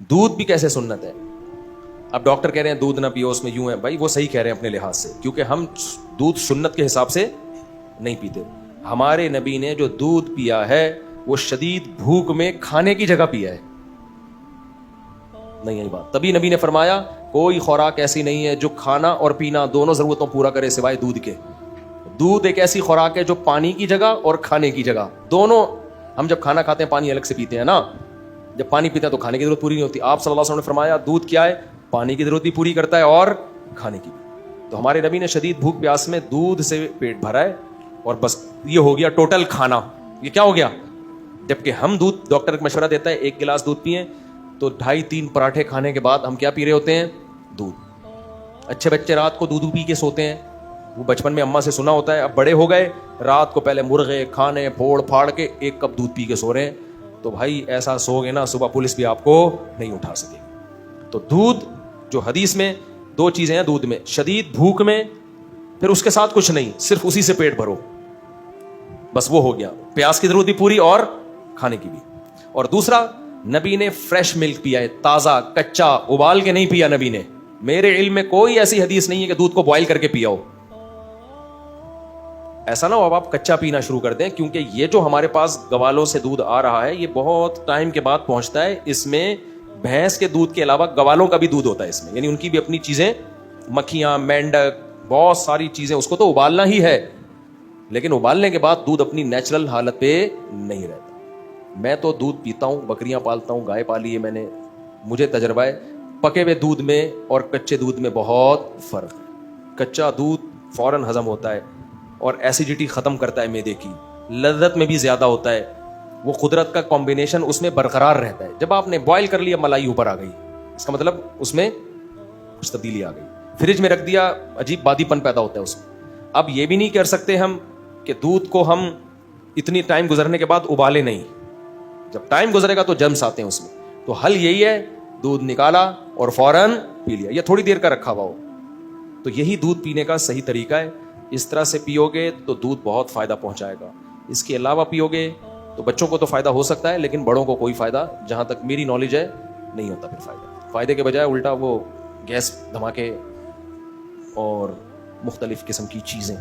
दूध भी कैसे सुन्नत है. अब डॉक्टर कह रहे हैं दूध ना पियो, उसमें यूं है. भाई वो सही कह रहे हैं अपने लिहाज से, क्योंकि हम दूध सुन्नत के हिसाब से नहीं पीते. हमारे नबी ने जो दूध पिया है वो शदीद भूख में खाने की जगह पिया है. नहीं यही बात. तभी नबी ने फरमाया कोई खुराक ऐसी नहीं है जो खाना और पीना दोनों जरूरतों पूरा करे सिवाय दूध के. दूध एक ऐसी खुराक है जो पानी की जगह और खाने की जगह दोनों. हम जब खाना खाते हैं पानी अलग से पीते हैं ना, जब पानी पीते हैं तो खाने की जरूरत पूरी नहीं होती. आप सल्लल्लाहु अलैहि वसल्लम ने फरमाया दूध क्या है, पानी की जरूरत भी पूरी करता है और खाने की भी. तो हमारे नबी ने शदीद भूख प्यास में दूध से पेट भरा है और बस ये हो गया टोटल खाना. ये क्या हो गया. जबकि हम दूध, डॉक्टर एक मशवरा देता है 1 गिलास दूध पिए तो 2.5-3 पराठे खाने के बाद हम क्या पी रहे होते हैं, दूध. अच्छे बच्चे रात को दूध पी के सोते हैं. वो बचपन में अम्मा से सुना होता है. अब बड़े हो गए, रात को पहले मुर्गे खाने फोड़ फाड़ के 1 कप दूध पी के सो रहे हैं. तो भाई ऐसा सोगे ना सुबह पुलिस भी आपको नहीं उठा सकेगी. तो दूध जो हदीस में 2 चीजें हैं दूध में, शदीद भूख में, फिर उसके साथ कुछ नहीं, सिर्फ उसी से पेट भरो, बस वो हो गया. प्यास की जरूरत भी पूरी और खाने की भी. और दूसरा, नबी ने फ्रेश मिल्क पिया है, ताजा कच्चा उबाल के नहीं पिया नबी ने. मेरे इल्म में कोई ऐसी हदीस नहीं है कि दूध को बॉयल करके पिया हो. ऐसा ना हो अब आप कच्चा पीना शुरू कर दें, क्योंकि ये जो हमारे पास गवालों से दूध आ रहा है ये बहुत टाइम के बाद पहुंचता है. इसमें भैंस के दूध के अलावा गवालों का भी दूध होता है इसमें, यानी उनकी भी अपनी चीजें, मक्खियां, मेंढक, बहुत सारी चीजें. उसको तो उबालना ही है, लेकिन उबालने के बाद दूध अपनी नेचुरल हालत पे नहीं रहता. मैं तो दूध पीता हूं, बकरियां पालता हूं, गाय पाली है मैंने, मुझे तजर्बा है. पके हुए दूध में और कच्चे दूध में बहुत फर्क है. कच्चा दूध फौरन हजम होता है और एसिडिटी खत्म करता है मैदे की, लज्जत में भी ज्यादा होता है. वो कुदरत का कॉम्बिनेशन उसमें बरकरार रहता है. जब आपने बॉयल कर लिया मलाई ऊपर आ गई, इसका मतलब उसमें कुछ तब्दीली आ गई. फ्रिज में रख दिया, अजीब बादीपन पैदा होता है उसमें. अब ये भी नहीं कर सकते हम कि दूध को हम इतनी टाइम गुजरने के बाद उबाले नहीं. जब टाइम गुजरेगा तो जर्म्स आते हैं उसमें. तो हल यही है, दूध निकाला और फौरन पी लिया, या थोड़ी देर का रखा हुआ हो. तो यही दूध पीने का सही तरीका है. इस तरह से पियोगे तो दूध बहुत फायदा पहुंचाएगा. इसके अलावा पियोगे तो बच्चों को तो फायदा हो सकता है, लेकिन बड़ों को कोई फायदा, जहां तक मेरी नॉलेज है, नहीं होता. फिर फायदे के बजाय उल्टा वो गैस, धमाके और मुख्तलिफ किस्म की चीजें.